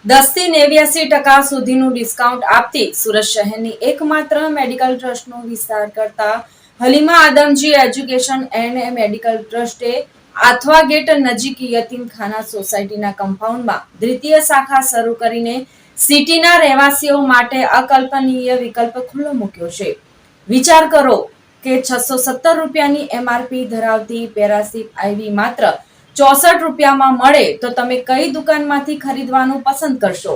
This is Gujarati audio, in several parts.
10 થી 89% સુધીનું ડિસ્કાઉન્ટ આપતી સુરત શહેરની એકમાત્ર મેડિકલ ટ્રસ્ટનો વિસ્તાર કરતા Halima Adamji education and medical ટ્રસ્ટે આથવા ગેટ નજીક યતીમખાના સોસાયટીના કમ્પાઉન્ડમાં દ્વિતીય શાખા શરૂ કરીને સિટીના રહેવાસીઓ માટે અકલ્પનીય વિકલ્પ ખુલ્લો મૂક્યો છે. વિચાર કરો કે 617 રૂપિયાની એમઆરપી ધરાવતી પેરાસિપ આઈવી માત્ર 64 રૂપિયામાં મળે તો તમે કઈ દુકાનમાંથી ખરીદવાનું પસંદ કરશો?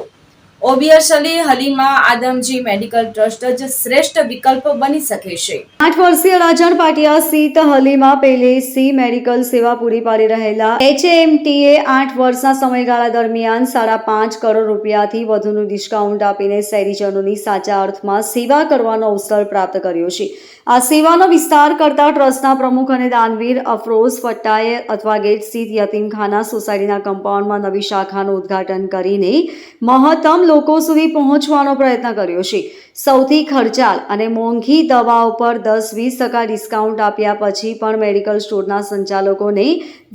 Obviously Halima Adamji medical trust જ શ્રેષ્ઠ વિકલ્પ બની શકે છે. 8 વર્ષીય રાજણ પાટિયા સ્થિત હલીમા પેલેસી મેડિકલ સેવા પૂરી પાડી રહેલા HMTએ 8 વર્ષના સમયગાળા દરમિયાન 5.5 કરોડ રૂપિયાથી વધુનું ડિસ્કાઉન્ટ આપીને શહેરીજનોની સાચા અર્થમાં સેવા કરવાનો અવસર પ્રાપ્ત કર્યો છે. આ સેવાનો વિસ્તાર કરતા ટ્રસ્ટના પ્રમુખ અને દાનવીર અફરોઝ ફટ્ટાએ અથવા ગેટ સ્થિત યતીમખાના સોસાયટીના કમ્પાઉન્ડમાં નવી શાખાનું ઉદ્ઘાટન કરીને મહત્તમ લોકો સુધી પહોંચવાનો પ્રયત્ન કર્યો છે. સૌથી ખર્ચાળ અને મોંઘી દવાઓ પર 10-20% ડિસ્કાઉન્ટ આપ્યા પછી પણ મેડિકલ સ્ટોરના સંચાલકોને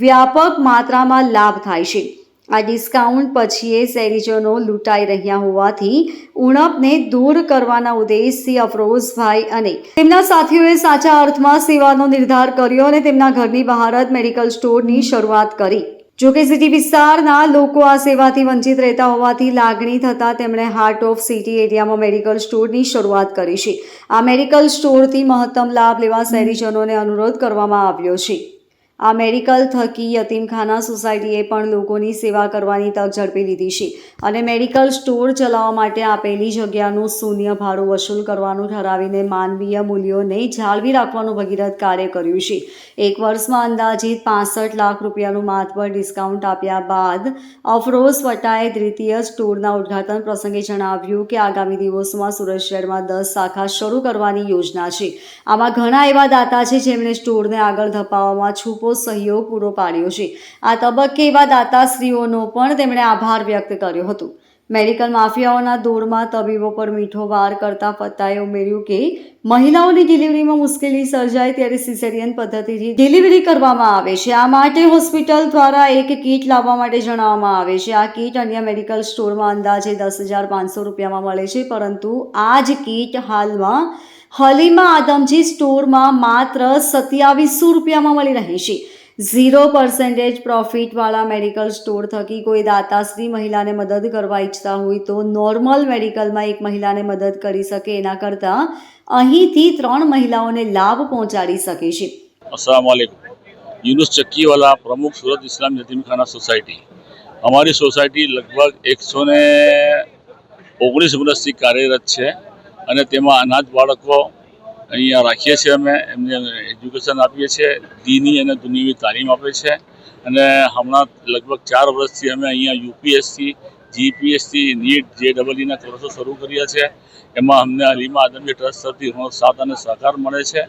વ્યાપક માત્રામાં લાભ થાય છે. આ ડિસ્કાઉન્ટ પછી શહેરીજનો લૂંટાઈ રહ્યા હોવાથી ઉણપને દૂર કરવાના ઉદ્દેશથી અફરોઝભાઈ અને તેમના સાથીઓએ સાચા અર્થમાં સેવાનો નિર્ધાર કર્યો અને તેમના ઘરની બહાર જ મેડિકલ સ્ટોરની શરૂઆત કરી. જોકે સિટી વિસ્તારના લોકો આ સેવાથી વંચિત રહેતા હોવાથી લાગણી થતાં તેમણે હાર્ટ ઓફ સિટી એરિયામાં મેડિકલ સ્ટોરની શરૂઆત કરી છે. આ મેડિકલ સ્ટોરથી મહત્તમ લાભ લેવા શહેરીજનોને અનુરોધ કરવામાં આવ્યો છે. આ મેડિકલ થકી યતીમખાના સોસાયટીએ પણ લોકોની સેવા કરવાની તક ઝડપી લીધી છે અને મેડિકલ સ્ટોર ચલાવવા માટે આપેલી જગ્યાનું શૂન્ય ભાડું વસૂલ કરવાનું ઠરાવીને માનવીય મૂલ્યોને જાળવી રાખવાનું ભગીરથ કાર્ય કર્યું છે. એક વર્ષમાં અંદાજિત 65 લાખ રૂપિયાનું માથબર ડિસ્કાઉન્ટ આપ્યા બાદ અફરોઝ ફટ્ટાએ દ્વિતીય સ્ટોરના ઉદ્ઘાટન પ્રસંગે જણાવ્યું કે આગામી દિવસોમાં સુરત શહેરમાં 10 શાખા શરૂ કરવાની યોજના છે. આમાં ઘણા એવા દાતા છે જેમણે સ્ટોરને આગળ ધપાવવામાં છૂપો સહયોગ પૂરો પાડ્યો છે. આ તબક્કે એવા દાતાશ્રીઓનો પણ તેમણે આભાર વ્યક્ત કર્યો હતો. મેડિકલ માફિયાઓના દોરમાં તબીબો પર મીઠો વાર કરતા ફત્તાએ ઉમેર્યું કે મહિલાઓની ડિલિવરીમાં મુશ્કેલી સર્જાય ત્યારે સિઝેરિયન પદ્ધતિથી ડિલિવરી કરવામાં આવે છે. આ માટે હોસ્પિટલ દ્વારા એક કીટ લાવવા માટે જણાવવામાં આવે છે. આ કીટ અન્ય મેડિકલ સ્ટોરમાં અંદાજે 10,500 રૂપિયામાં મળે છે, પરંતુ આ જ કીટ હાલમાં હલીમા આદમજી સ્ટોરમાં માત્ર 2700 રૂપિયામાં મળી રહી છે. 0% પ્રોફિટવાળા મેડિકલ સ્ટોર થકી કોઈ દાતાશ્રી મહિલાને મદદ કરવા ઈચ્છતા હોય તો નોર્મલ મેડિકલમાં એક મહિલાને મદદ કરી શકે એના કરતાં અહીંથી 3 મહિલાઓને લાભ પહોંચાડી શકે છે. अस्सलाम वालेकुम। यूनुस चक्कीवाला, प्रमुख सूरत इस्लाम यतीमखाना सोसायटी। हमारी सोसायटी लगभग 119 વર્ષથી કાર્યરત છે અને તેમાં અનાથ બાળકો અહીંયા રાખીએ છીએ. અમે એમને એજ્યુકેશન આપીએ છીએ, દીની અને દુનિયાવી તાલીમ આપે છે અને હમણાં લગભગ 4 વર્ષથી અમે અહીંયા યુપીએસસી, જીપીએસસી, નીટ, JEE કોર્સો શરૂ કર્યા છે. એમાં અમને હલીમા આદમજી ટ્રસ્ટ તરફથી ઘણો સાથ અને સહકાર મળે છે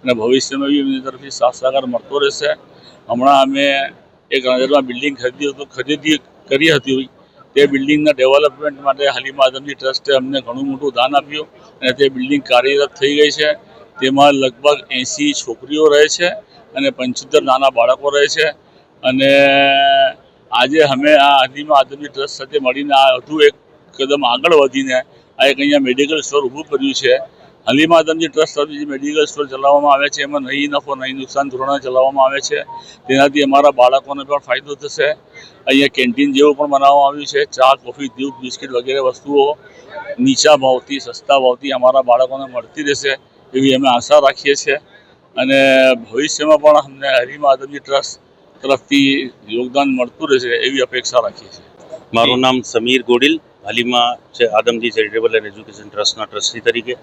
અને ભવિષ્યમાં બી એમની તરફથી સાથ સહકાર મળતો રહેશે. હમણાં અમે એક નજરમાં બિલ્ડિંગ ખરીદી કરી હતી. તે બિલ્ડિંગના ડેવલપમેન્ટ માટે હલીમા આદમજી ટ્રસ્ટે અમને ઘણું મોટું દાન આપ્યું અને તે બિલ્ડિંગ કાર્યરત થઈ ગઈ છે. તેમાં લગભગ 80 છોકરીઓ રહે છે અને 75 નાના બાળકો રહે છે અને આજે અમે આ હલીમા આદમજી ટ્રસ્ટ સાથે મળીને આ વધુ એક કદમ આગળ વધીને આ એક અહીંયા મેડિકલ સ્ટોર ઊભું કર્યું છે. હલીમા આદમજી ટ્રસ્ટ તરફથી જે મેડિકલ સ્ટોર ચલાવવામાં આવે છે એમાં નહીં નફો નહીં નુકસાન ધોરણે ચલાવવામાં આવે છે. તેનાથી અમારા બાળકોને પણ ફાયદો થશે. અહીંયા કેન્ટીન જેવું પણ બનાવવામાં આવ્યું છે. ચા, કોફી, દૂધ, બિસ્કિટ વગેરે વસ્તુઓ નીચા ભાવથી, સસ્તા ભાવથી અમારા બાળકોને મળતી રહેશે એવી અમે આશા રાખીએ છીએ અને ભવિષ્યમાં પણ અમને હલીમા આદમજી ટ્રસ્ટ તરફથી યોગદાન મળતું રહેશે એવી અપેક્ષા રાખીએ છીએ. મારું નામ Samir Godil, Halima Adamji charitable and education ટ્રસ્ટના ટ્રસ્ટી તરીકે.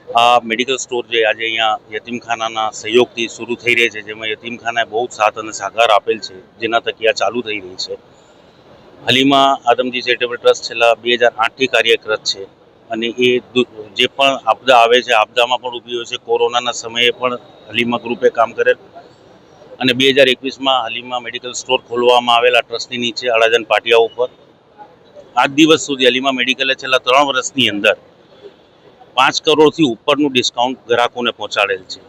આ મેડિકલ સ્ટોર જે આજે અહીંયા યતીમખાનાના સહયોગથી શરૂ થઈ રહી છે, જેમાં યતીમખાનાએ બહુ સાથ અને સહકાર આપેલ છે, જેના થકી આ ચાલુ થઈ રહી છે. હલીમા આદમજી ચેરિટેબલ ટ્રસ્ટ છેલ્લા 2008થી કાર્યરત છે અને એ જે પણ આપદા આવે છે, આપદામાં પણ ઊભી હોય છે. કોરોનાના સમયે પણ હલીમા ગ્રુપે કામ કરેલ અને 2021માં હલીમા મેડિકલ સ્ટોર ખોલવામાં આવેલા ટ્રસ્ટની નીચે અડાજણ પાટિયા ઉપર. આજ દિવસ સુધી હલીમા મેડિકલે છેલ્લા 3 વર્ષની અંદર 5 કરોડથી ઉપરનું ડિસ્કાઉન્ટ ગ્રાહકોને પહોંચાડેલ છે.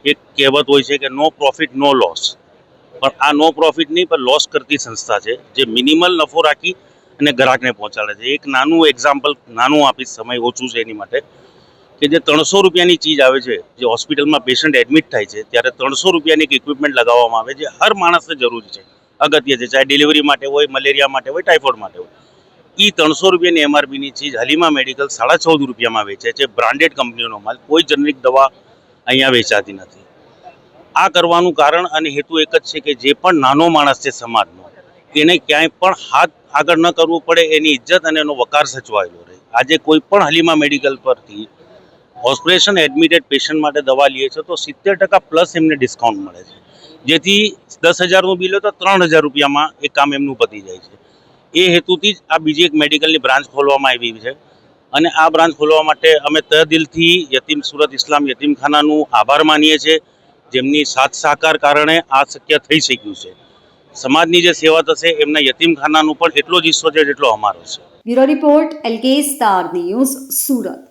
એક કહેવત હોય છે કે નો પ્રોફિટ નો લોસ, પણ આ નો પ્રોફિટ નહીં પણ લોસ કરતી સંસ્થા છે, જે મિનિમલ નફો રાખી અને ગ્રાહકને પહોંચાડે છે. એક નાનું એક્ઝામ્પલ આપીશ, સમય ઓછું છે એની માટે, કે જે 300 રૂપિયાની ચીજ આવે છે, જે હોસ્પિટલમાં પેશન્ટ એડમિટ થાય છે ત્યારે 300 રૂપિયાની એક ઇક્વિપમેન્ટ લગાવવામાં આવે છે, હર માણસને જરૂરી છે, અગત્ય છે, ચાહે ડિલિવરી માટે હોય, મલેરિયા માટે હોય, ટાઇફોઇડ માટે હોય. એ 300 રૂપિયાની MRPની ચીજ હલીમા મેડિકલ 14.5 રૂપિયામાં વેચે છે. બ્રાન્ડેડ કંપનીઓનો માલ, કોઈ જનરિક દવા અહીંયા વેચાતી નથી. આ કરવાનું કારણ અને હેતુ એક જ છે કે જે પણ નાનો માણસ છે સમાજનો, એને ક્યાંય પણ હાથ આગળ ન કરવું પડે, એની ઇજ્જત અને એનો વકાર સચવાયેલો રહે. આજે કોઈ પણ હલીમા મેડિકલ પરથી ઓપરેશન એડમિટેડ પેશન્ટ માટે દવા લે છે તો 70% પ્લસ એમને ડિસ્કાઉન્ટ મળે છે, જેથી 10,000નું બિલ હોય તો 3,000 રૂપિયામાં એ કામ એમનું પતી જાય છે. એ હેતુથી જ આ બીજી એક મેડિકલની બ્રાન્ચ ખોલવામાં આવી છે. અને આ બ્રાન્ચ ખોલવા માટે અમે તહદિલથી સુરત ઇસ્લામ યતીમખાનાનું આભાર માનીએ છીએ, જેમની સાથ સહકાર કારણે આ શક્ય થઈ શક્યું છે. સમાજની જે સેવા થશે એમના યતીમખાનાનું પણ એટલો જ હિસ્સો છે જેટલો અમારો છે. Bureau report LK star news, Surat.